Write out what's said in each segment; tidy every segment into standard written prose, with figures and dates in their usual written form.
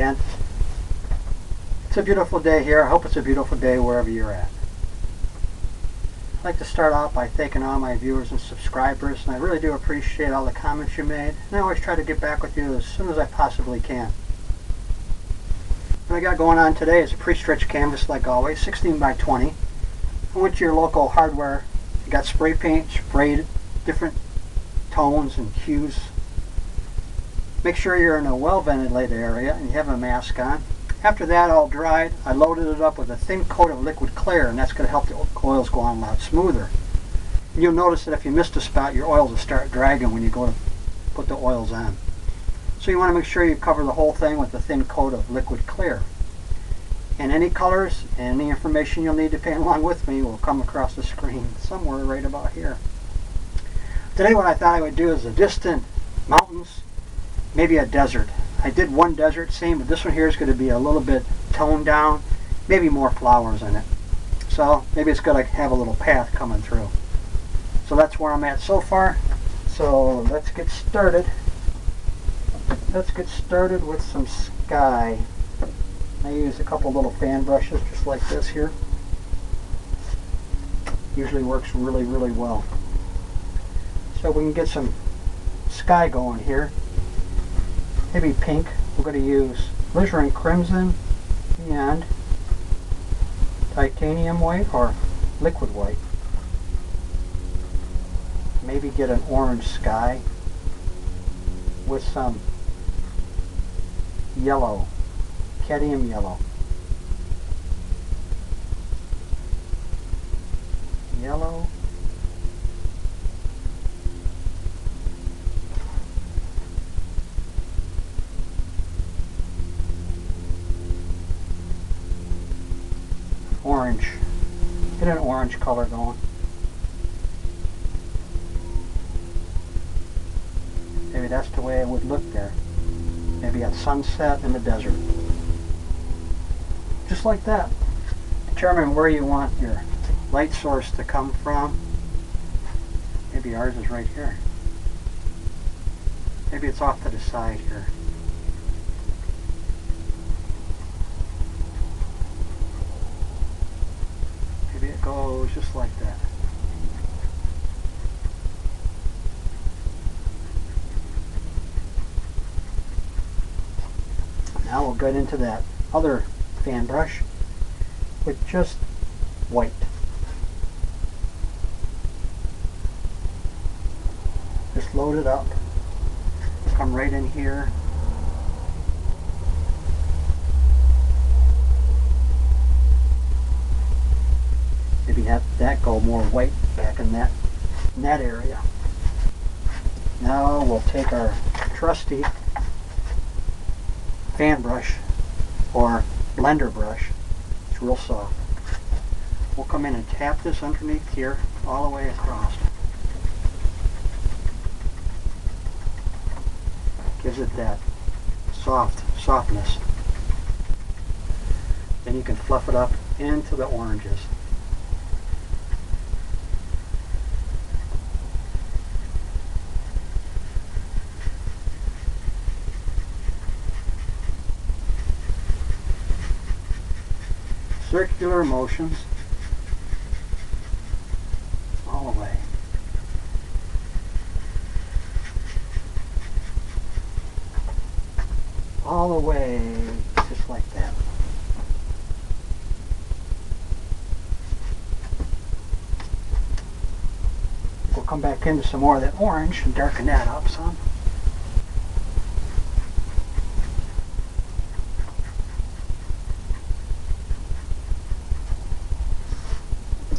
again. It's a beautiful day here. I hope it's a beautiful day wherever you're at. I'd like to start off by thanking all my viewers and subscribers, and I really do appreciate all the comments you made, and I always try to get back with you as soon as I possibly can. What I got going on today is a pre-stretched canvas, like always, 16 by 20. I went to your local hardware. You got spray paint, sprayed different tones and hues. Make sure you're in a well-ventilated area and you have a mask on. After that all dried, I loaded it up with a thin coat of liquid clear, and that's going to help the oils go on a lot smoother. And you'll notice that if you missed a spot, your oils will start dragging when you go to put the oils on. So you want to make sure you cover the whole thing with a thin coat of liquid clear. And any colors and any information you'll need to paint along with me will come across the screen somewhere right about here. Today what I thought I would do is a distant mountains, maybe a desert. I did one desert scene, but this one here is going to be a little bit toned down, maybe more flowers in it. So maybe it's going to have a little path coming through. So that's where I'm at so far. So let's get started. Let's get started with some sky. I use a couple little fan brushes just like this here. Usually works really, really well. So we can get some sky going here. Maybe pink. We're going to use alizarin crimson and titanium white or liquid white. Maybe get an orange sky with some yellow, cadmium yellow. Yellow. Orange. Get an orange color going. Maybe that's the way it would look there. Maybe at sunset in the desert. Just like that. Determine where you want your light source to come from. Maybe ours is right here. Maybe it's off to the side here. Maybe it goes just like that. Now we'll get into that other fan brush with just white. Just load it up. Come right in here. Maybe have that go more white back in that area. Now we'll take our trusty fan brush or blender brush. It's real soft. We'll come in and tap this underneath here all the way across. Gives it that softness. Then you can fluff it up into the oranges. Circular motions all the way. All the way, just like that. We'll come back into some more of that orange and darken that up some.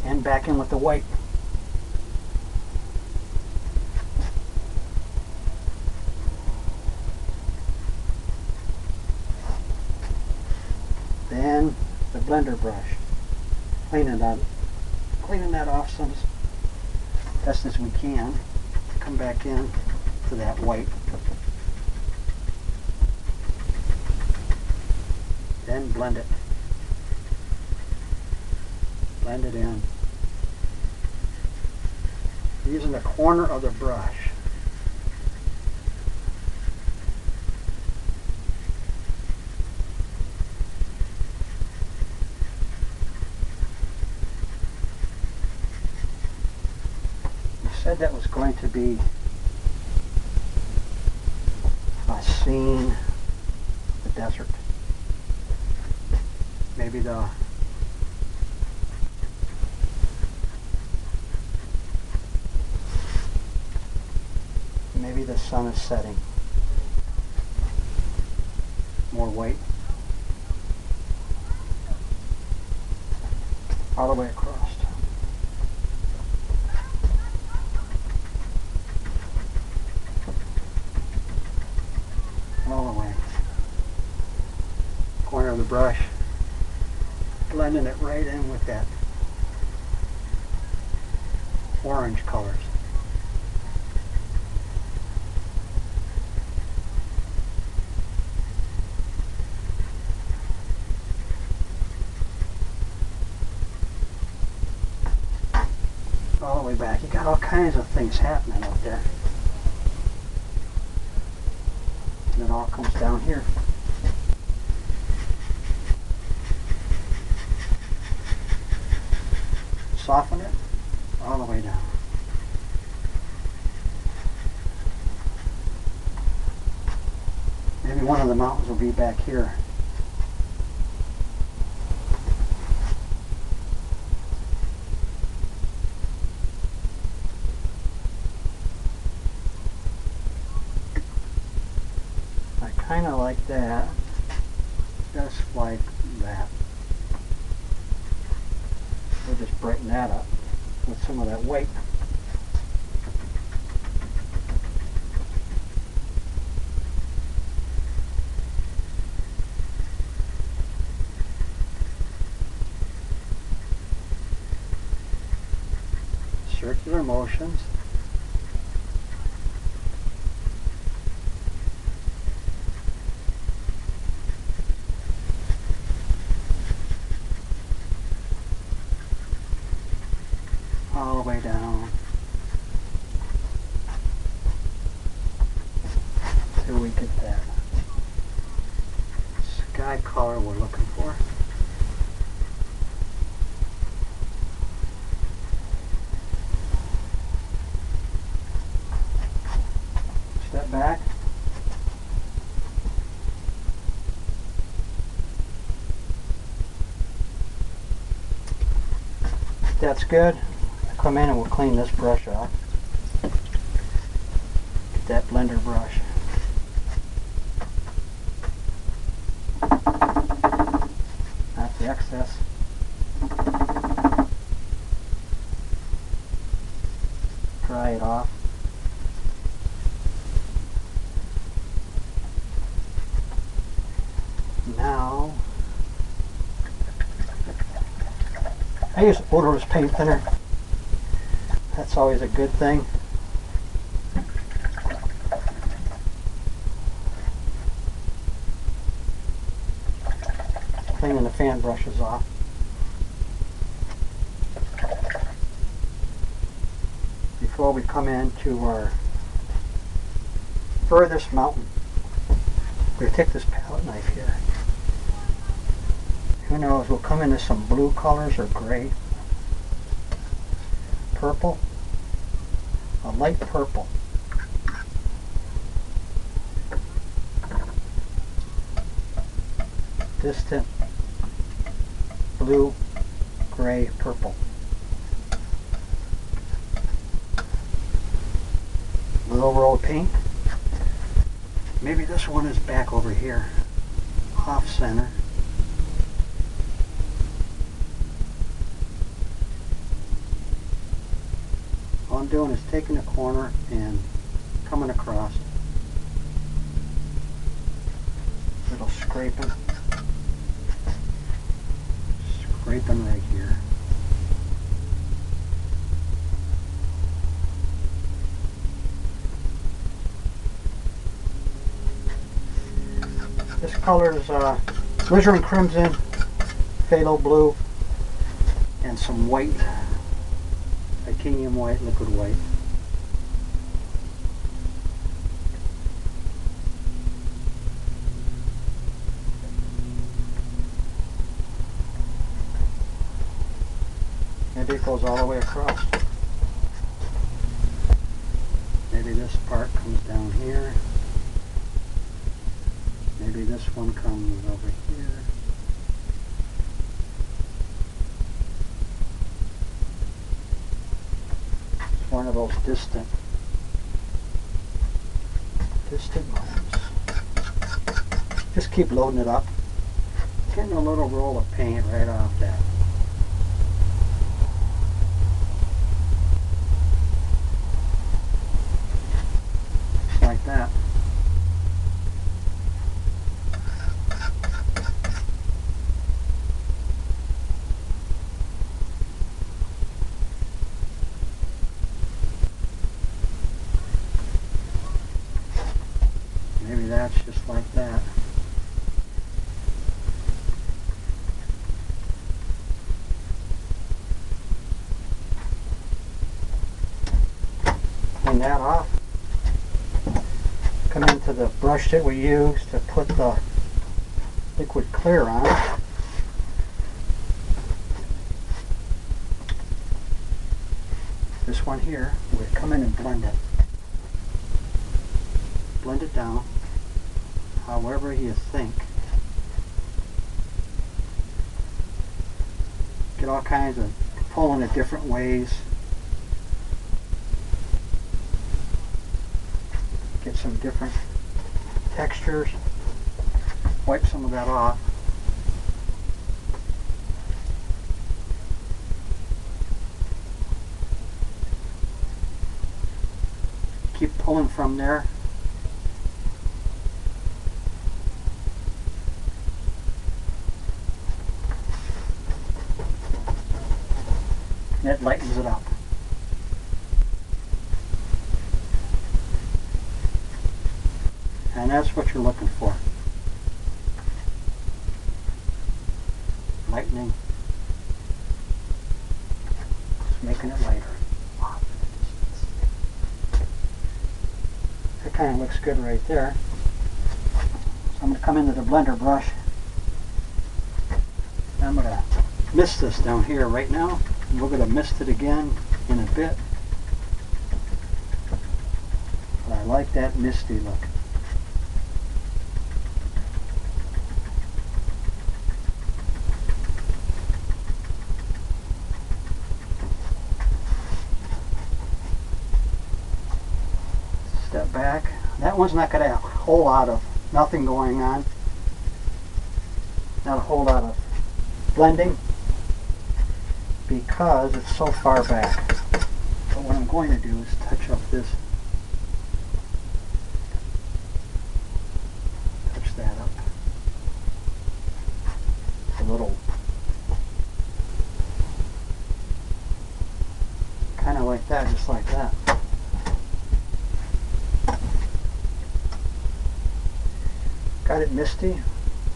And back in with the white. Then the blender brush. Cleaning that off some best as we can. Come back in to that white. Then blend it. Blend it in. Using the corner of the brush. said that was going to be a scene, the desert. Maybe the sun is setting. More white. All the way across. All the way. Corner of the brush. Blending it right in with that orange colors. All the way back. You got all kinds of things happening out there. And it all comes down here. Soften it all the way down. Maybe one of the mountains will be back here. Kind of like that, just like that. We'll just brighten that up with some of that white. Circular motions. All the way down till we get that sky color we're looking for. Step back. That's good. Come in and we'll clean this brush off. Get that blender brush. That's the excess. Dry it off. Now, I use odorless paint thinner. That's always a good thing. Cleaning the fan brushes off. Before we come into our furthest mountain, we'll take this palette knife here. Who knows, we'll come into some blue colors or gray. Purple. A light purple. Distant blue, gray, purple. Little roll of paint. Maybe this one is back over here, off center. All I'm doing is taking a corner and coming across. Little scraping. Scraping right here. This color is Alizarin Crimson, Phthalo Blue, and some white. Titanium white, liquid white. Maybe it goes all the way across. this part comes down here. Maybe this one comes over here. It's one of those distant mountains. Just keep loading it up. Getting a little roll of paint right off that. Just like that. Maybe that's just like that. Clean that off. Come into the brush that we used to put the liquid clear on. This one here, we come in and blend it. Blend it down however you think. Get all kinds of pulling it different ways. Get some different textures. Wipe some of that off. Keep pulling from there. That lightens it up. And that's what you're looking for. Lightening. Just making it lighter. That kind of looks good right there. So I'm going to come into the blender brush. I'm going to mist this down here right now. We're going to mist it again in a bit. But I like that misty look. Step back. That one's not going to have a whole lot of nothing going on. Not a whole lot of blending, because it's so far back. But what I'm going to do is touch up this. Touch that up. A little. Kind of like that, just like that. Got it misty.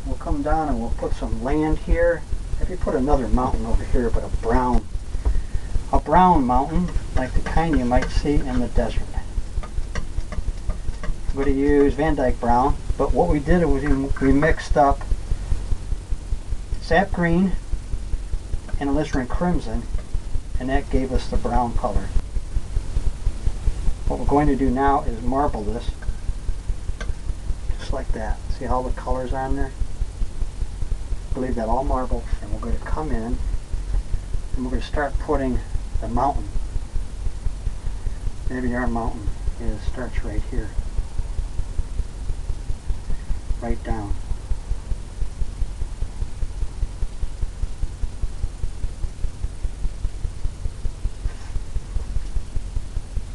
We'll come down and we'll put some land here. Maybe put another mountain over here, but a brown mountain, like the kind you might see in the desert. I'm going to use Van Dyke brown, but what we did was we mixed up sap green and alizarin crimson, and that gave us the brown color. What we're going to do now is marble this, just like that. See how the colors are on there? I believe that all marble, and we're going to come in and we're going to start putting the mountain. Maybe our mountain starts right here, right down.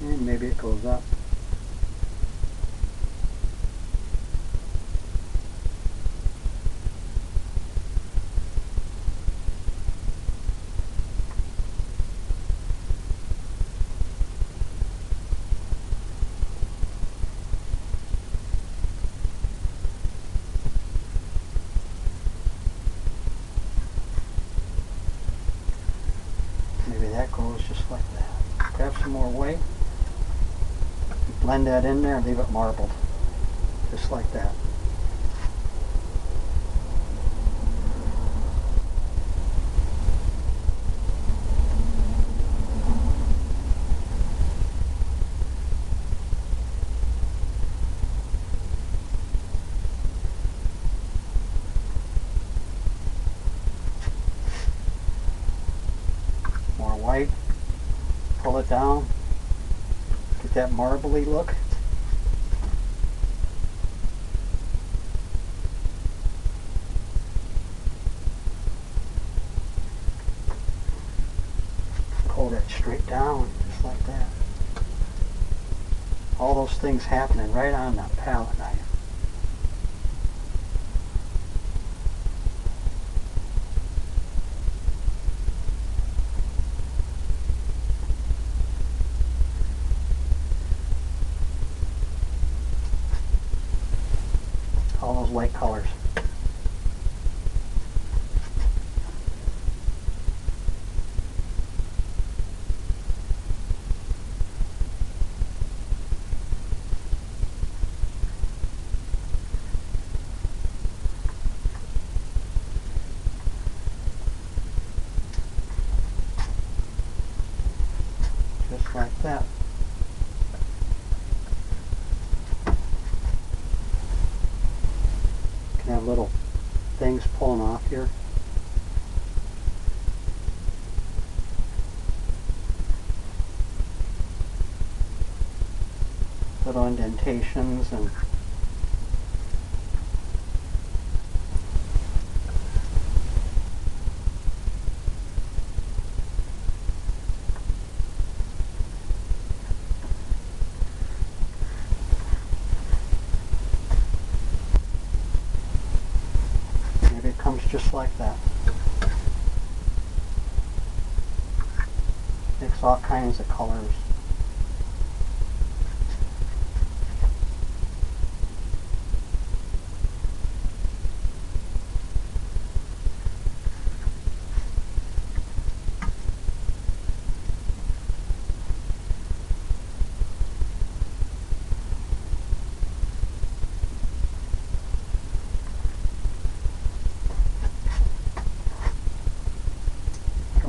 And maybe it goes up. Maybe that goes just like that. Grab some more white. Blend that in there and leave it marbled. Just like that. white, pull it down, get that marbly look. Pull that straight down, just like that. All those things happening right on that palette knife. All those light colors. Just like that. Can have little things pulling off here. Little indentations and maybe it comes just like that. Makes all kinds of colors.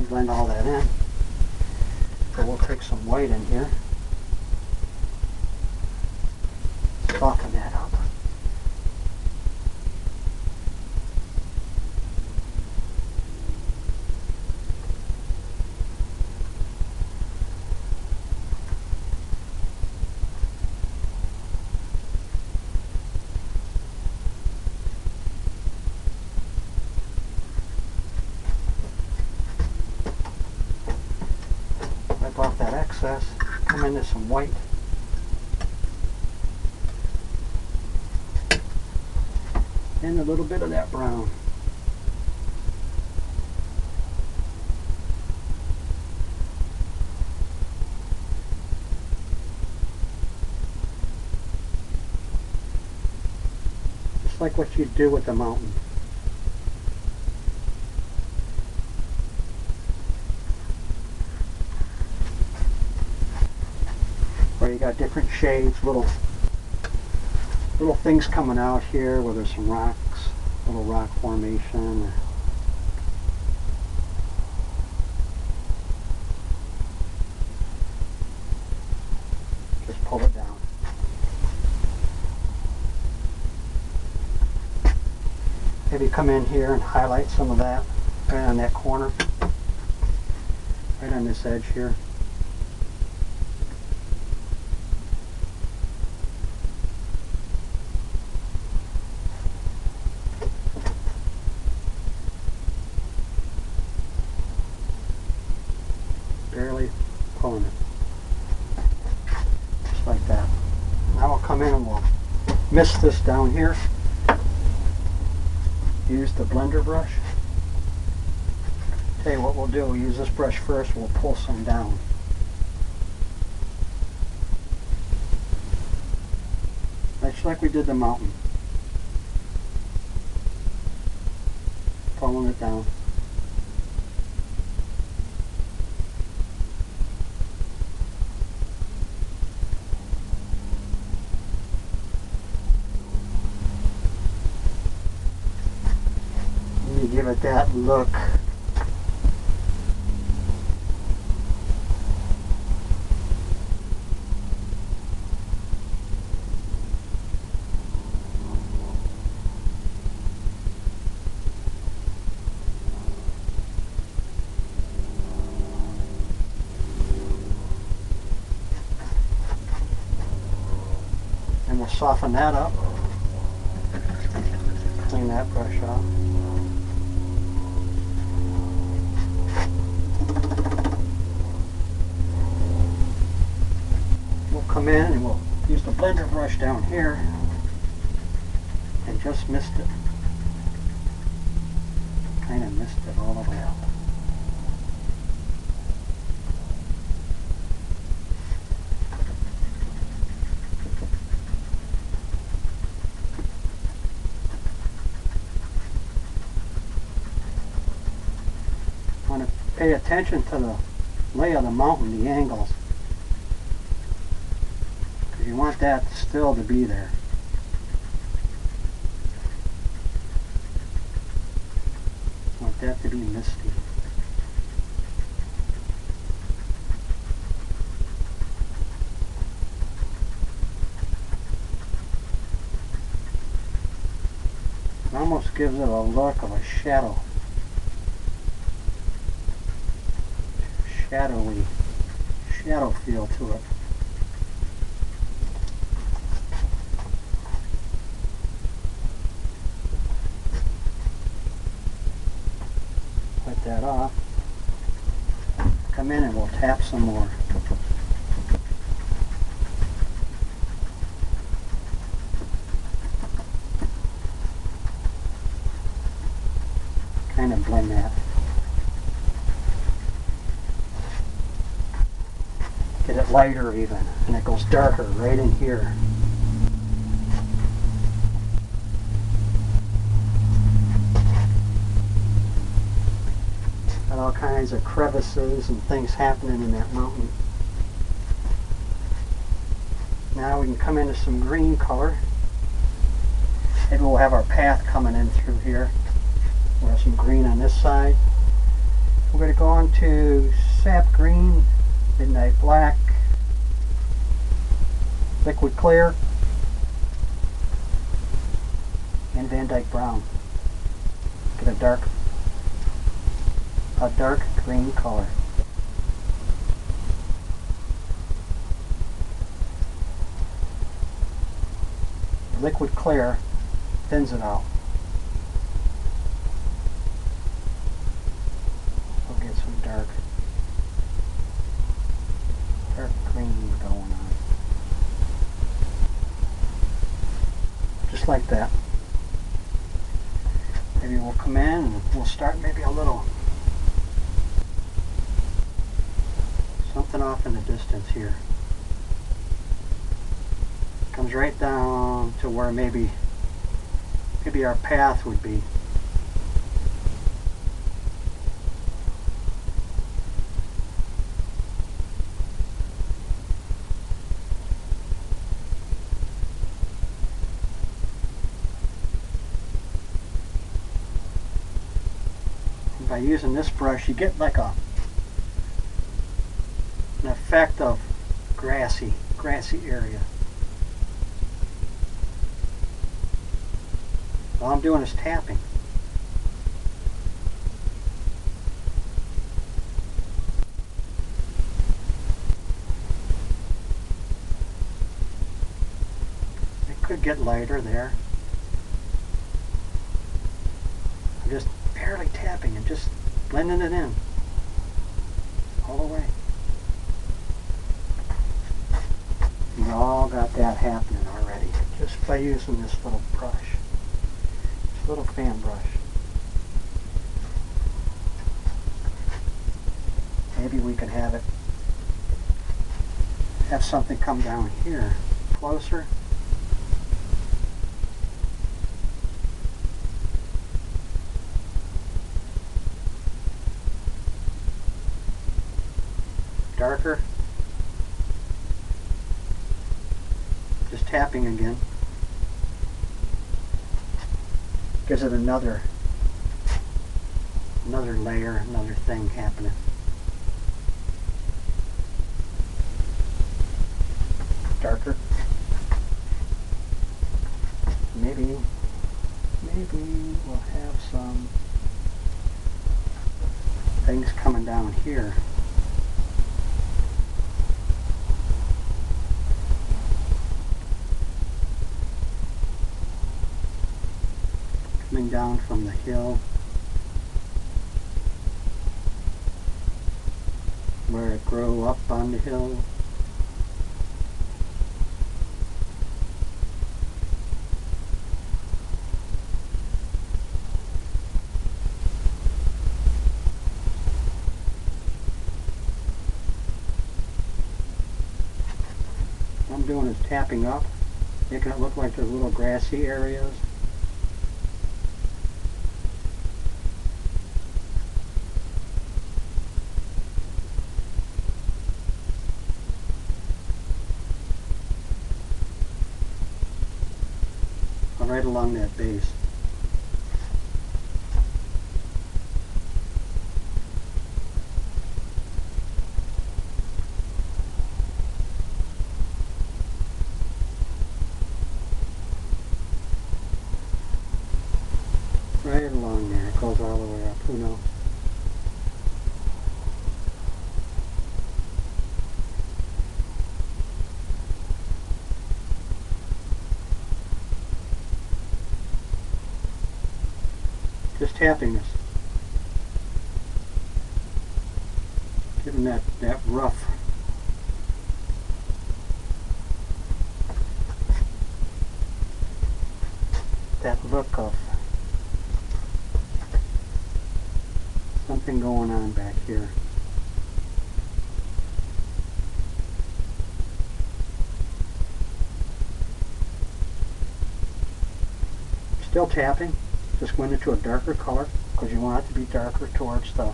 Blend all that in. So we'll take some white in here. Soften that up. Wipe off that excess, come into some white. And a little bit of that brown. Just like what you do with the mountain. Where you got different shades, little things coming out here where there's some rocks, little rock formation. Just pull it down. Maybe come in here and highlight some of that right on that corner, right on this edge here. Barely pulling it. Just like that. Now we'll come in and we'll mist this down here. Use the blender brush. Tell you what we'll do, we'll use this brush first, we'll pull some down. Just like we did the mountain. Pulling it down. Give it that look. soften that up. Clean that brush off. We'll come in and we'll use the blender brush down here and just mist it. Kind of mist it all the way out. Want to pay attention to the lay of the mountain, the angles. Because you want that still to be there. You want that to be misty. It almost gives it a look of a shadow. Shadowy shadow feel to it. Wipe that off. Come in and we'll tap some more. Kind of blend that. Get it lighter even, and it goes darker right in here. Got all kinds of crevices and things happening in that mountain. Now we can come into some green color. Maybe we'll have our path coming in through here. We'll have some green on this side. We're going to go on to sap green, midnight black, liquid clear, and Van Dyke brown. Get a dark green color. Liquid clear thins it out. We'll get some dark green going on. Just like that. Maybe we'll come in and we'll start maybe a little something off in the distance here. Comes right down to where maybe our path would be. And by using this brush, you get like an effect of grassy area. All I'm doing is tapping. It could get lighter there. I'm just barely tapping and just blending it in all the way. You all got that happening already just by using this little brush. Little fan brush. Maybe we could have something come down here closer. Darker. Just tapping again. Gives it another layer, another thing happening. Darker. Maybe we'll have some things coming down here. coming down from the hill where it grew up on the hill. What I'm doing is tapping up, making it look like there's little grassy areas. Right along that base. Right along there. It goes all the way up. Who knows? Just tapping this. Giving that rough. That look of something going on back here. Still tapping. Just went into a darker color because you want it to be darker towards the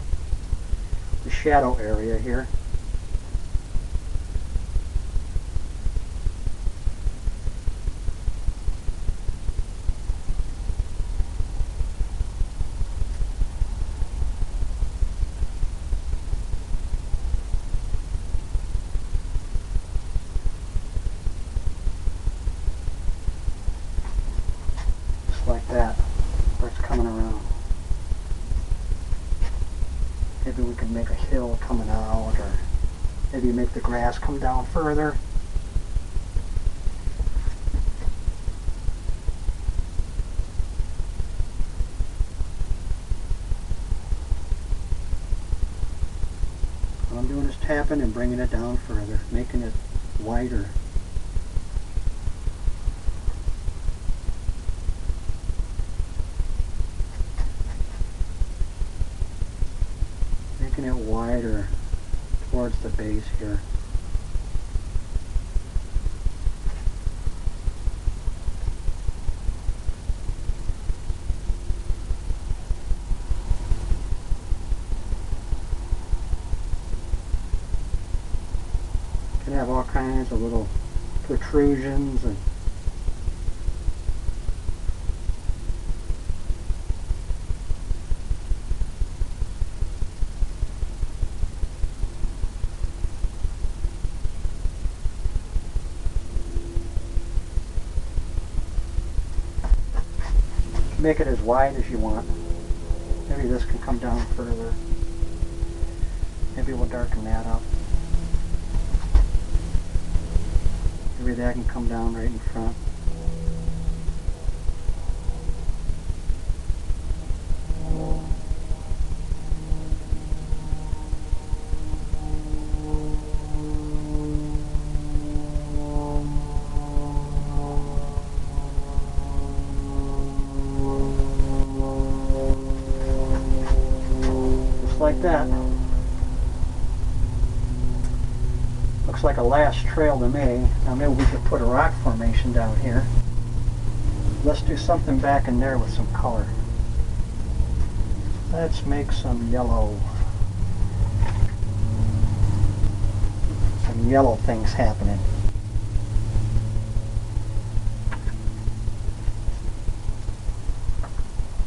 shadow area here. Just like that. Where it's coming around. Maybe we can make a hill coming out, or maybe make the grass come down further. All I'm doing is tapping and bringing it down further, making it wider. Making it wider towards the base here. Can have all kinds of little protrusions and make it as wide as you want. Maybe this can come down further. Maybe we'll darken that up. Maybe that can come down right in front. Like that. Looks like a last trail to me. Now maybe we could put a rock formation down here. Let's do something back in there with some color. Let's make some yellow. Some yellow things happening.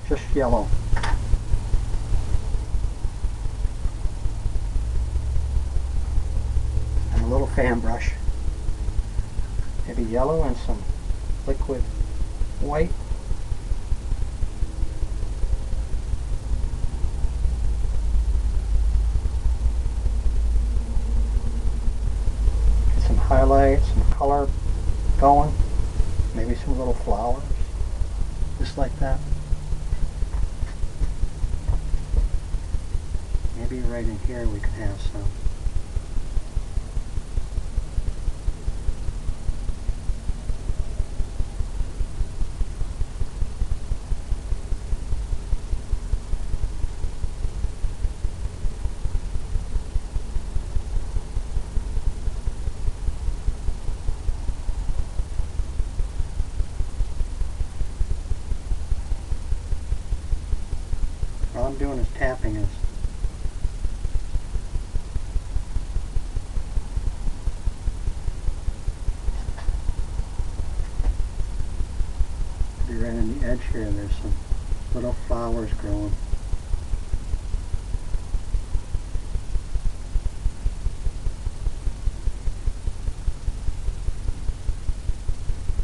Just yellow. Little fan brush, maybe yellow and some liquid white. Get some highlights, some color going, maybe some little flowers, just like that. maybe right in here we could have some. All I'm doing is tapping is right on the edge here. There's some little flowers growing.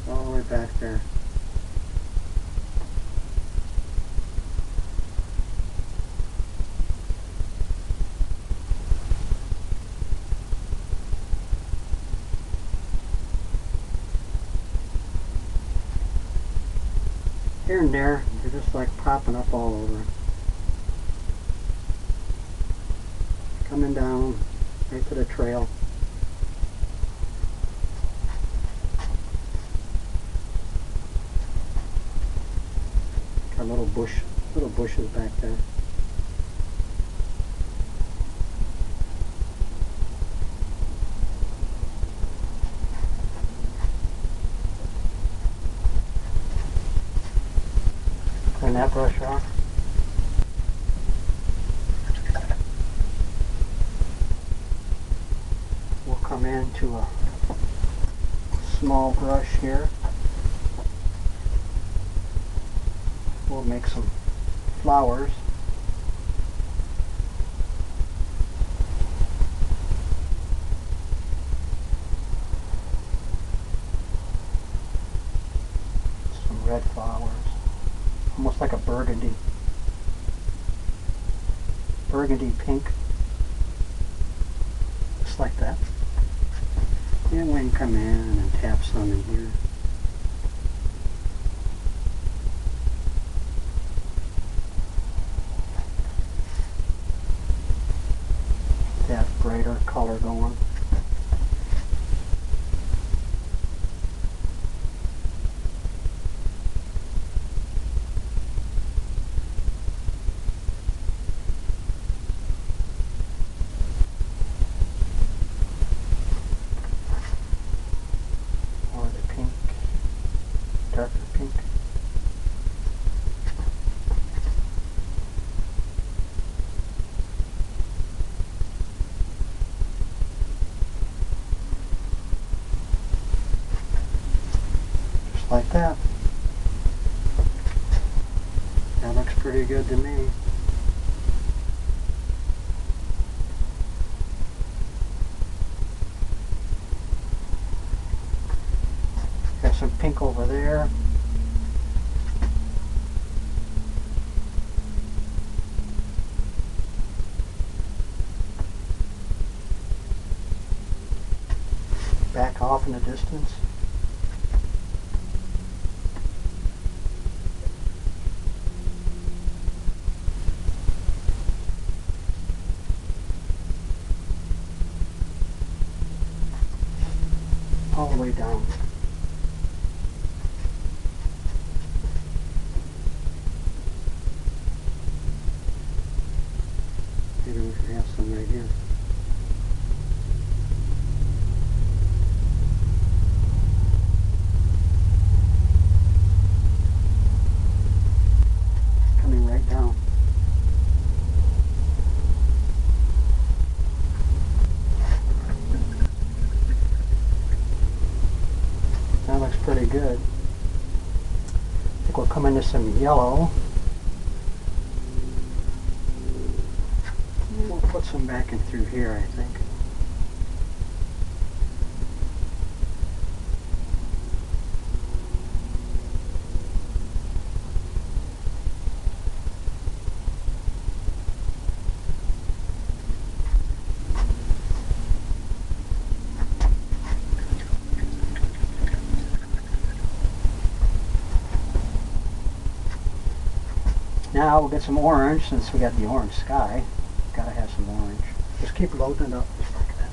All the way back there. Here and there, they're just like popping up all over. Coming down right to the trail. Got little bushes back there. Turn that brush off. We'll come into a small brush here. We'll make some flowers. Some red flowers. Almost like a burgundy pink. Just like that. And we can come in and tap some in here. That brighter color going. Darker pink. Just like that. That looks pretty good to me. Got some pink over there. Back off in the distance. All the way down. Maybe we should have some right here. Coming right down. That looks pretty good. I think we'll come into some yellow. We'll put some back in through here, I think. Now we'll get some orange, since we got the orange sky gotta have some orange. Just keep loading it up just like that.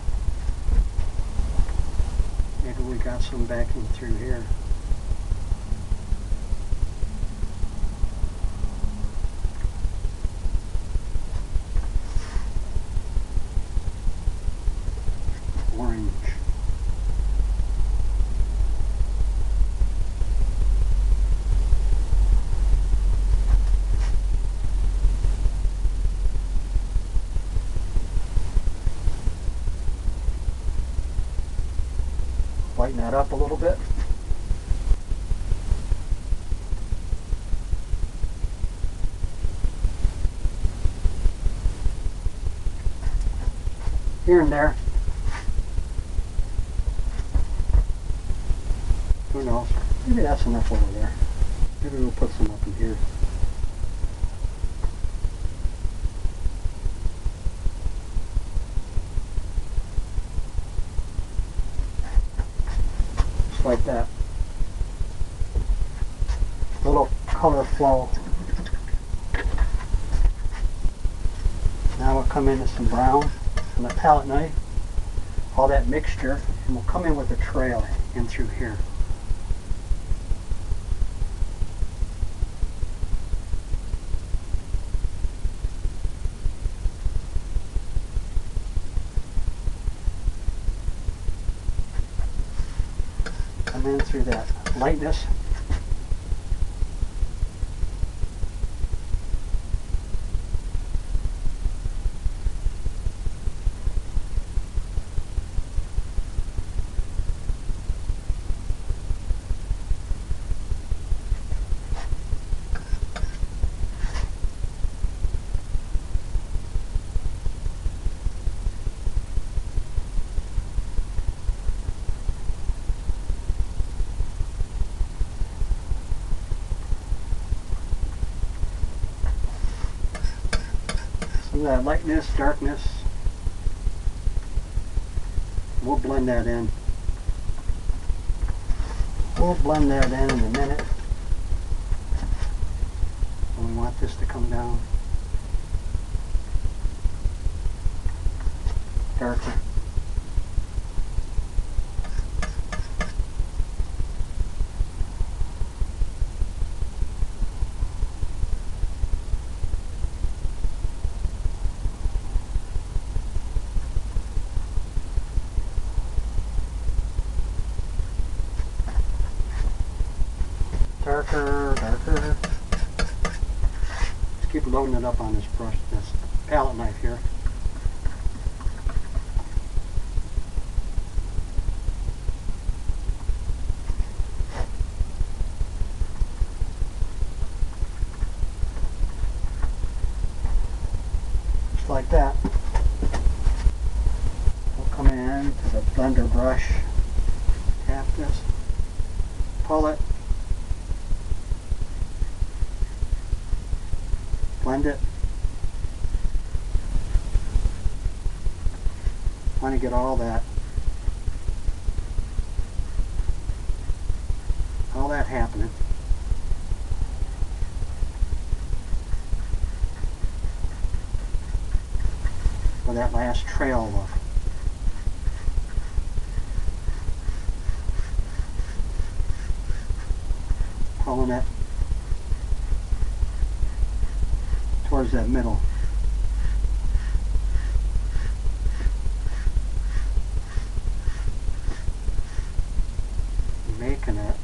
Maybe we got some back in through here. Orange. Lighten that up a little bit. Here and there. Who knows? Maybe that's enough over there. Maybe we'll put some up in here. Just like that. A little color flow. Now we'll come into some brown on the palette knife. All that mixture, and we'll come in with a trail in through here. Come in through that lightness. Some of that lightness, darkness. We'll blend that in. We'll blend that in a minute. And we want this to come down darker. Darker, darker. Just keep loading it up on this brush, this palette knife here. Just like that. We'll come in to the blender brush, tap this, pull it, blend it. Want to get all that happening. For that last trail of pulling it towards that middle. Making it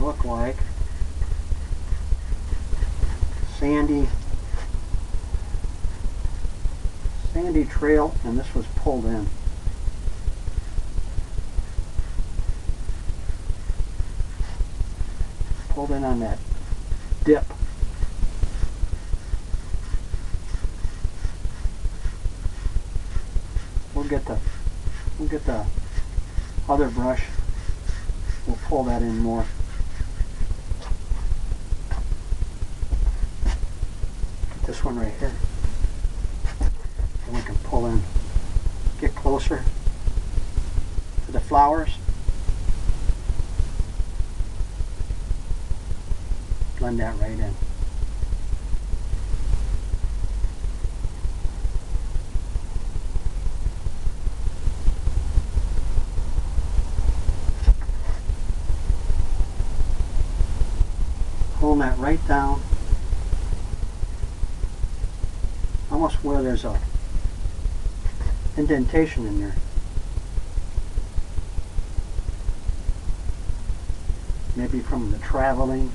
look like sandy trail, and this was pulled in. Pulled in on that dip. We'll get the other brush. We'll pull that in more. Get this one right here. And we can pull in, get closer to the flowers. Blend that right in. pulling that right down, almost where there's a indentation in there. Maybe from the traveling.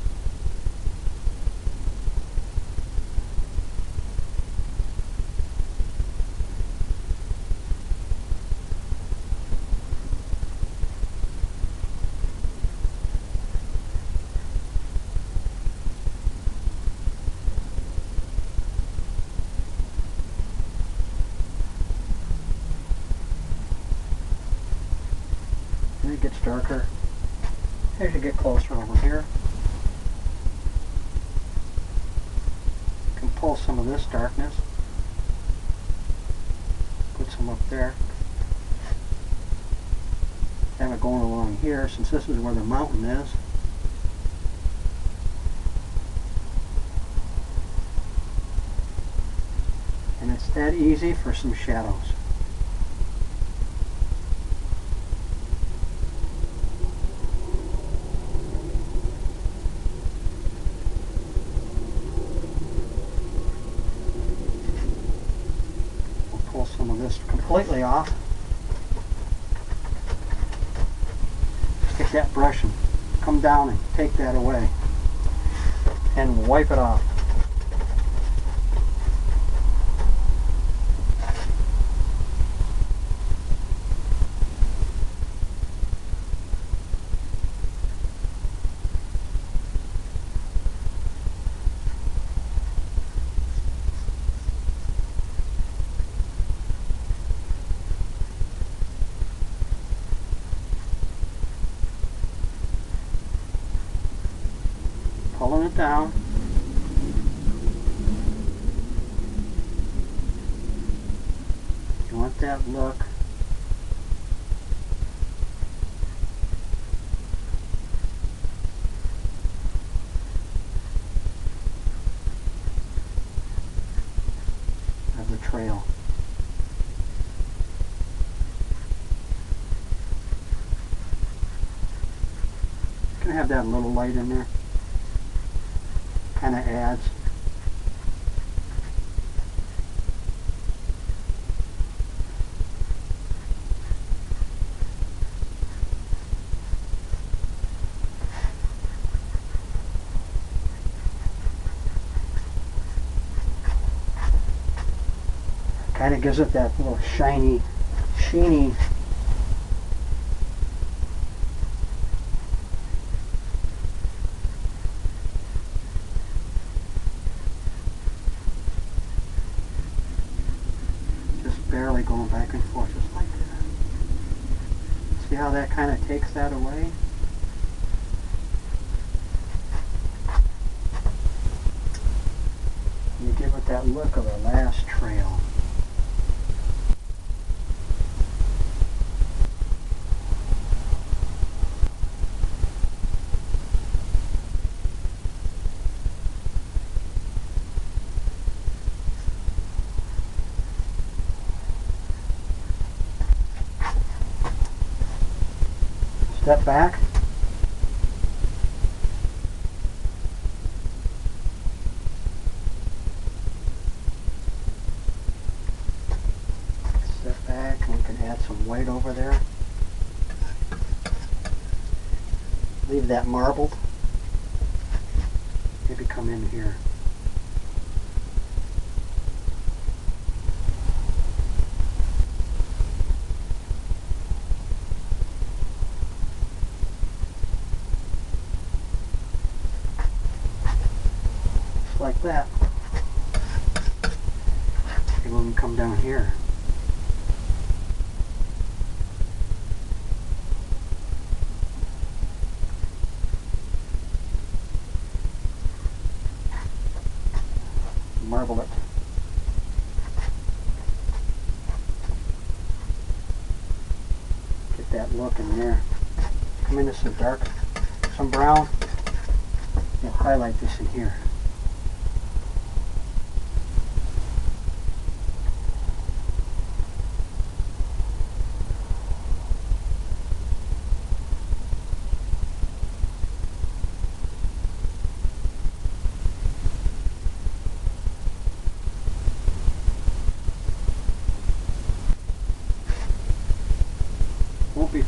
And it gets darker as you get closer over here. You can pull some of this darkness, put some up there. Have it going along here since this is where the mountain is. And it's that easy for some shadows. We'll pull some of this completely off. Take that brush and come down and take that away and wipe it off. Pulling it down. You want that look. Of the trail. Gonna have that little light in there. Kind of adds. Kind of gives it that little shiny, sheeny barely going back and forth just like that. See how that kind of takes that away? You give it that look of the last trail. Step back. Step back and we can add some white over there. Leave that marbled. Maybe come in here. Like that. Maybe we can come down here. Marble it. Get that look in there. Come into some dark, some brown, and highlight this in here.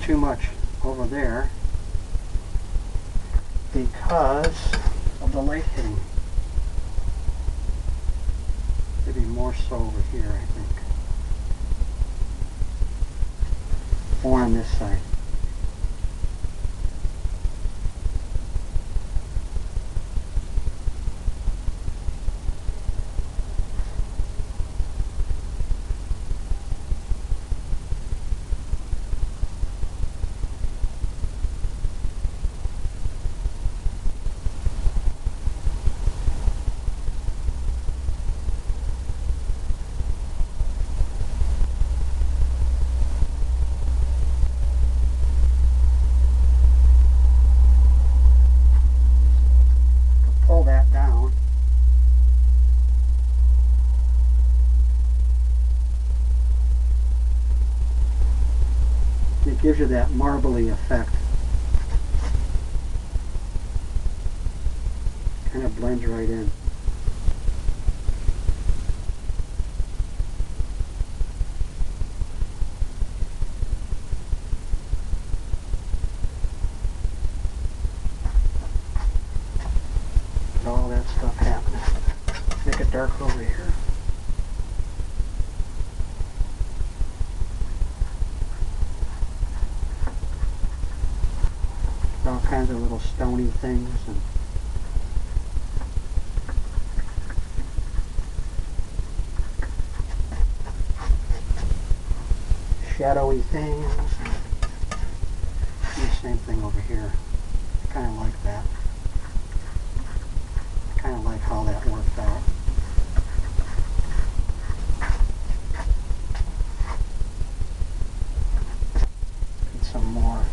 too much over there because of the light hitting. Maybe more so over here, I think. Or on this side. Pull that down. It gives you that marbly effect. Kind of blends right in. All that stuff happening. Make it dark over here. All kinds of little stony things and shadowy things. And the same thing over here. Kind of like that. Kind of like how that worked out. And some more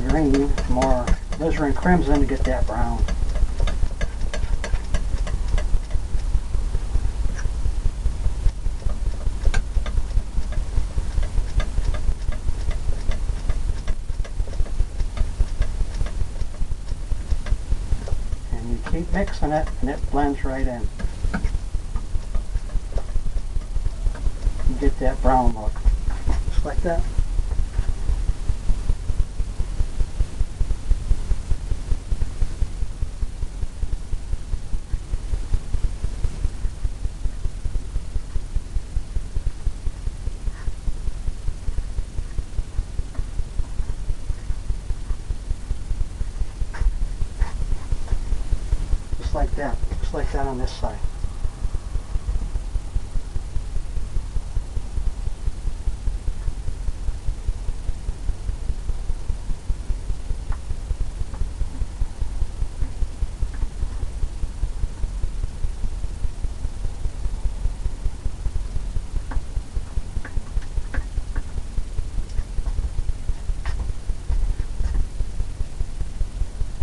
green, more alizarin crimson to get that brown. Keep mixing it and it blends right in. You get that brown look. Just like that. Like that. Looks like that on this side.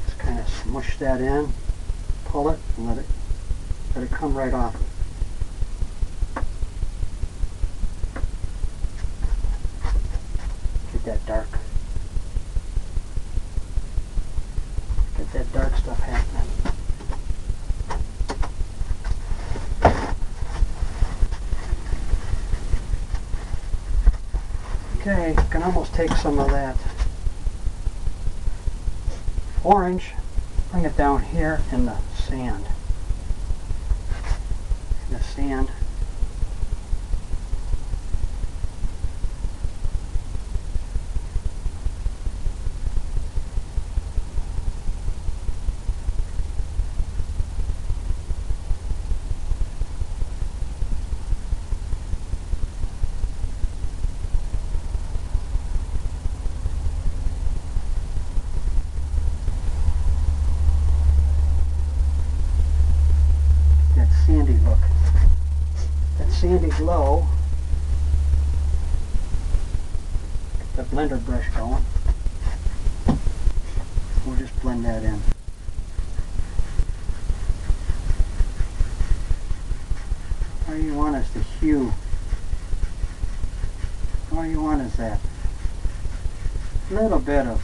Just kind of smush that in. Pull it and let it come right off. Get that dark. Get that dark stuff happening. Okay, you can almost take some of that orange, bring it down here in the sand. In the sand. Sandy look. That sandy glow. Get the blender brush going. We'll just blend that in. All you want is the hue. All you want is that little bit of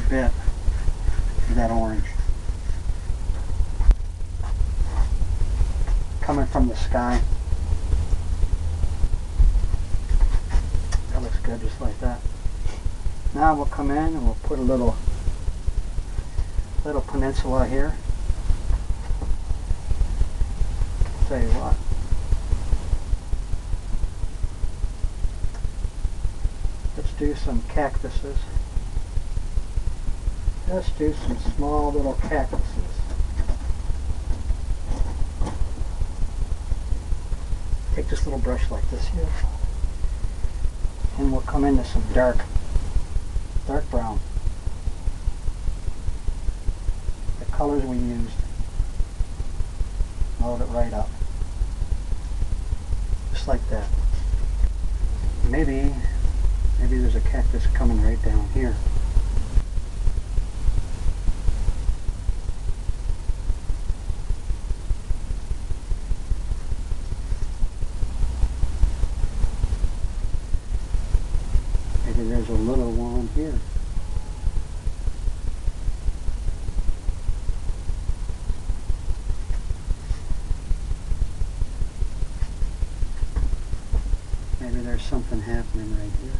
bit of that orange. from the sky. That looks good, just like that. Now we'll come in and we'll put a little peninsula here. Tell you what. Let's do some cactuses. Let's do some small little cactuses. Take this little brush like this here. And we'll come into some dark brown. The colors we used. Load it right up. Just like that. Maybe there's a cactus coming right down here. Maybe there's a little one here. Maybe there's something happening right here.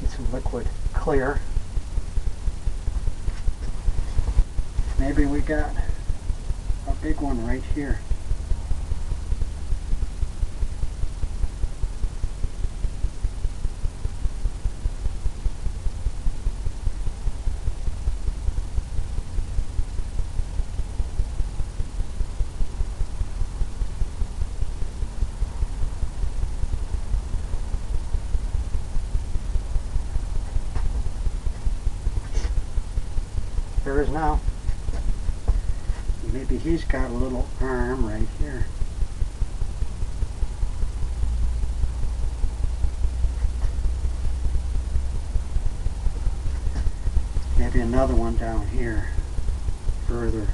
Get some liquid clear. Maybe we got a big one right here. There is now. Maybe he's got a little arm right here. Maybe another one down here, further.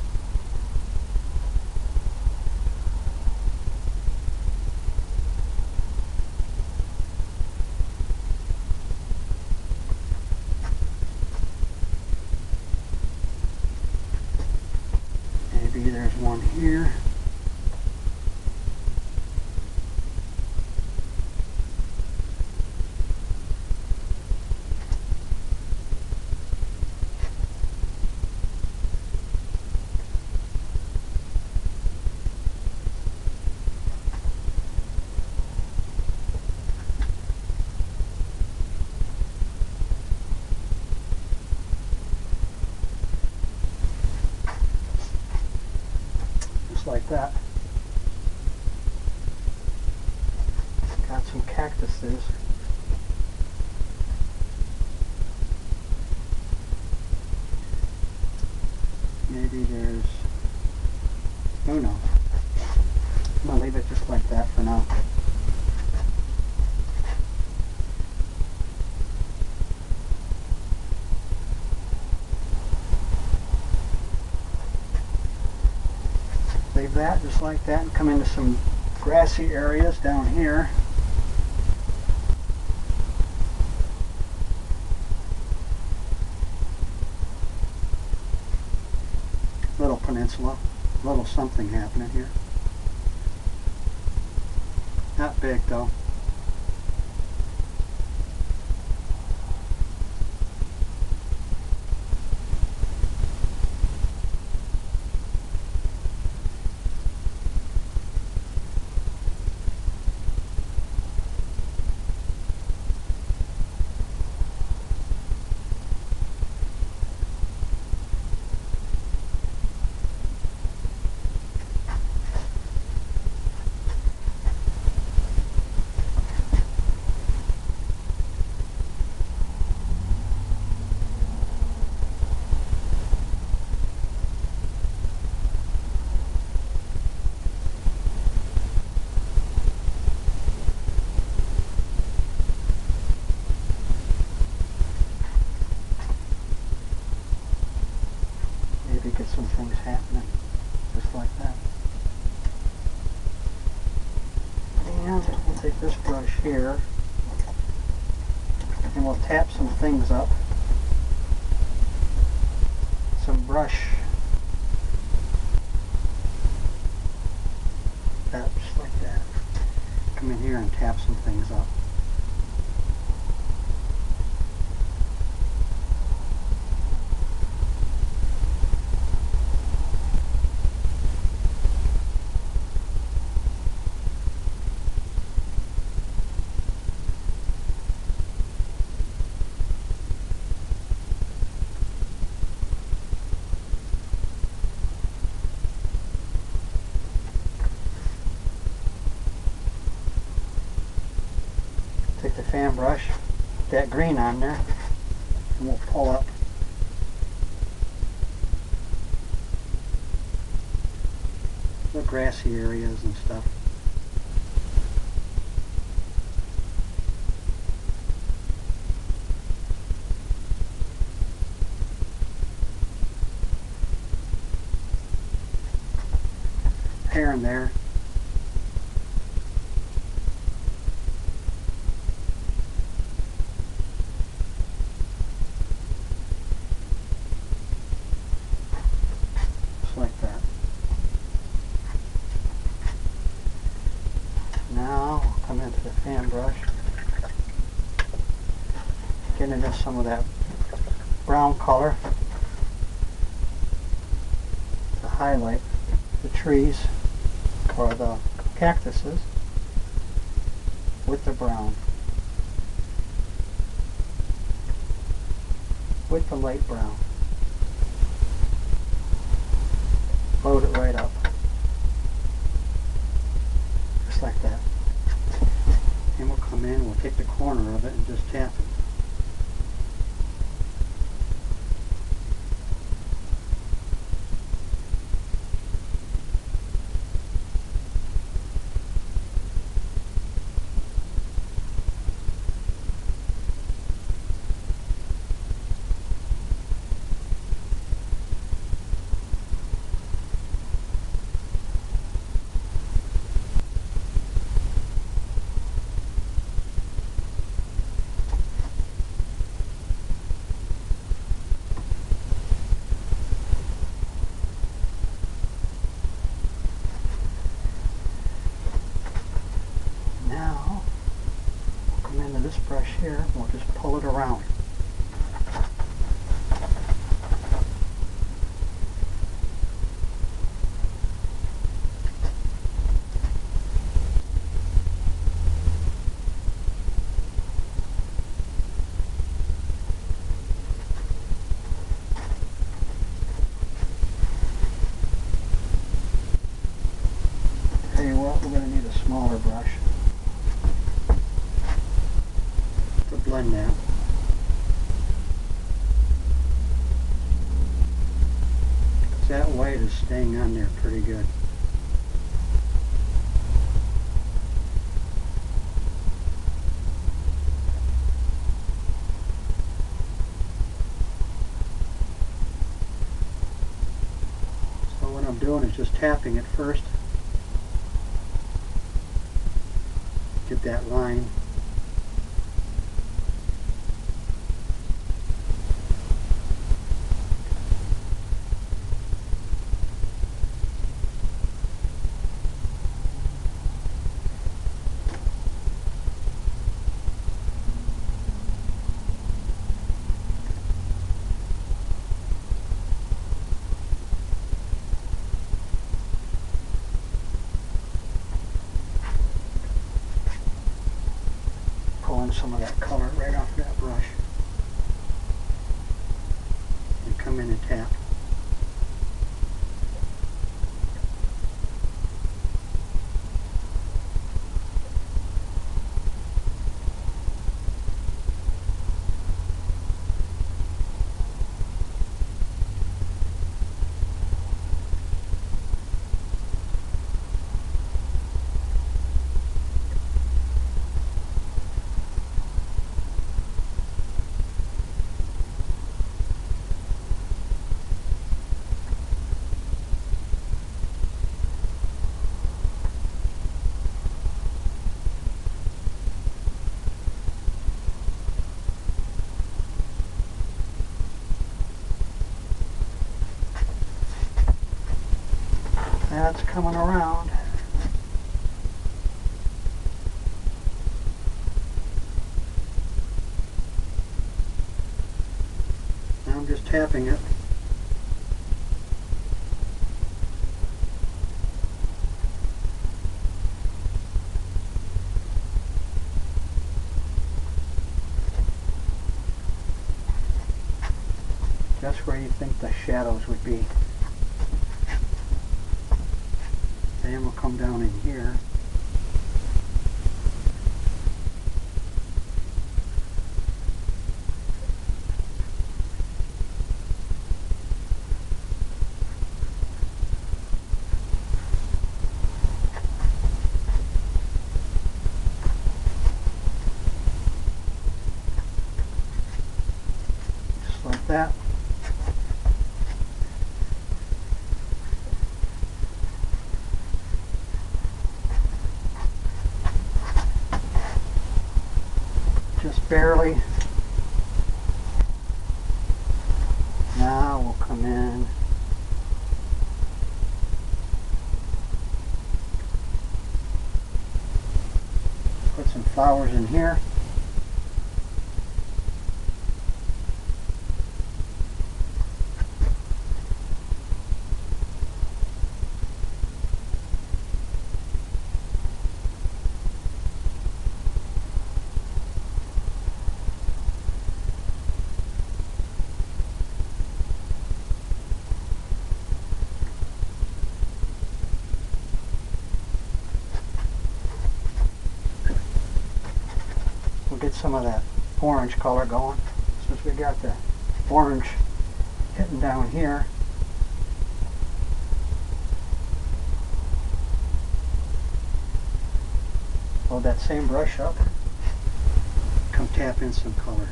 Maybe there's one here. Like that. Got some cactuses. Maybe there's, who knows. I'm gonna leave it just like that for now. Leave that just like that and come into some grassy areas down here. Little peninsula, little something happening here. Not big though. Maybe get some things happening just like that. And we'll take this brush here and we'll tap some things up. brush. That, just like that. Come in here and tap some things up. Take the fan brush, put that green on there, and we'll pull up the grassy areas and stuff. Here and there. Like that. Now we'll come into the fan brush, get into some of that brown color to highlight the trees or the cactuses with the brown, with the light brown. Load it right up. Just like that. And we'll come in, we'll take the corner of it and just tap it. This brush here, we'll just pull it around. Tell you what, we're going to need a smaller brush to blend that. Because that white is staying on there pretty good. So what I'm doing is just tapping it first. Get that line. Pulling some of that color right off that brush and come in and tap. That's coming around. Now I'm just tapping it. Just where you think the shadows would be. Then we'll come down in here. Just like that. Just barely. Now we'll come in. Put some flowers in here. Get some of that orange color going, since we got the orange hitting down here. Load that same brush up, come tap in some color.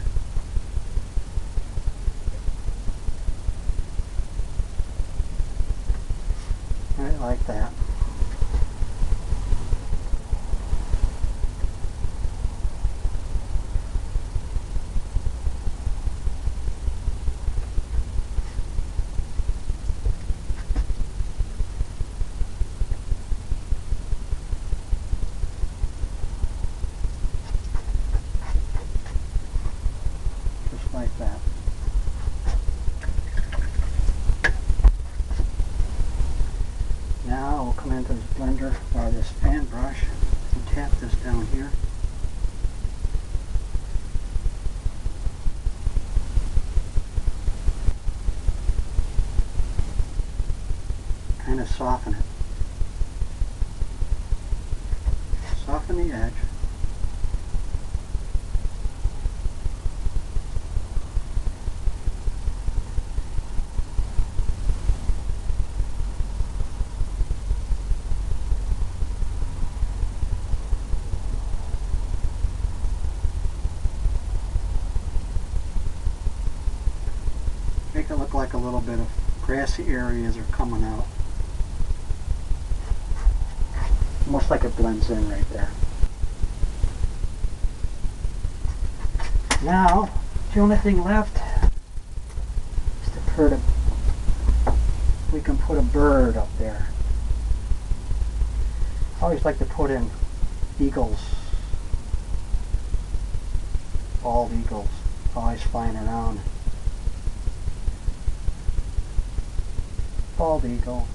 Right like that. Like that. Now we'll come into this blender or this fan brush and tap this down here. Kind of soften it. Soften the edge. Make it look like a little bit of grassy areas are coming out. Almost like it blends in right there. Now, the only thing left is to put a, we can put a bird up there. I always like to put in eagles, bald eagles, always flying around. Bald eagle,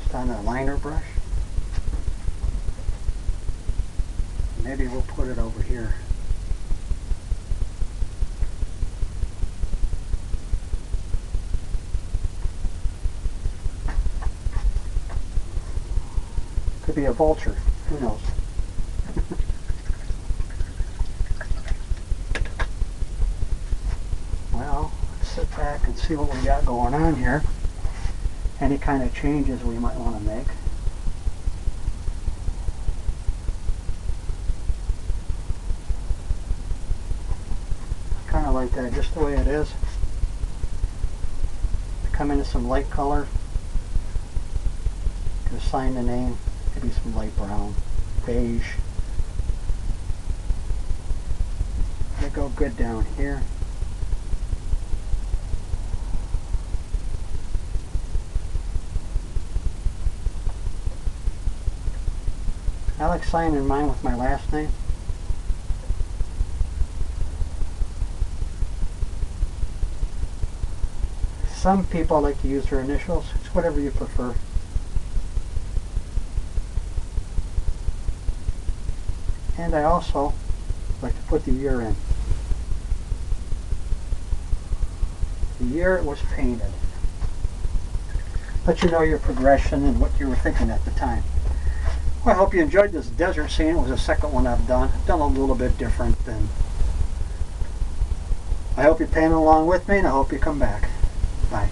just on a liner brush. Maybe we'll put it over here. Could be a vulture, who knows? Well, let's sit back and see what we got going on here. Any kind of changes we might want to make. Kind of like that, just the way it is. Come into some light color. To assign the name, maybe some light brown, beige. They go good down here. I like signing mine with my last name. Some people like to use their initials. It's whatever you prefer. And I also like to put the year in. The year it was painted. Let you know your progression and what you were thinking at the time. Well, I hope you enjoyed this desert scene. It was the second one I've done. I've done a little bit different than. I hope you're painting along with me, and I hope you come back. Bye.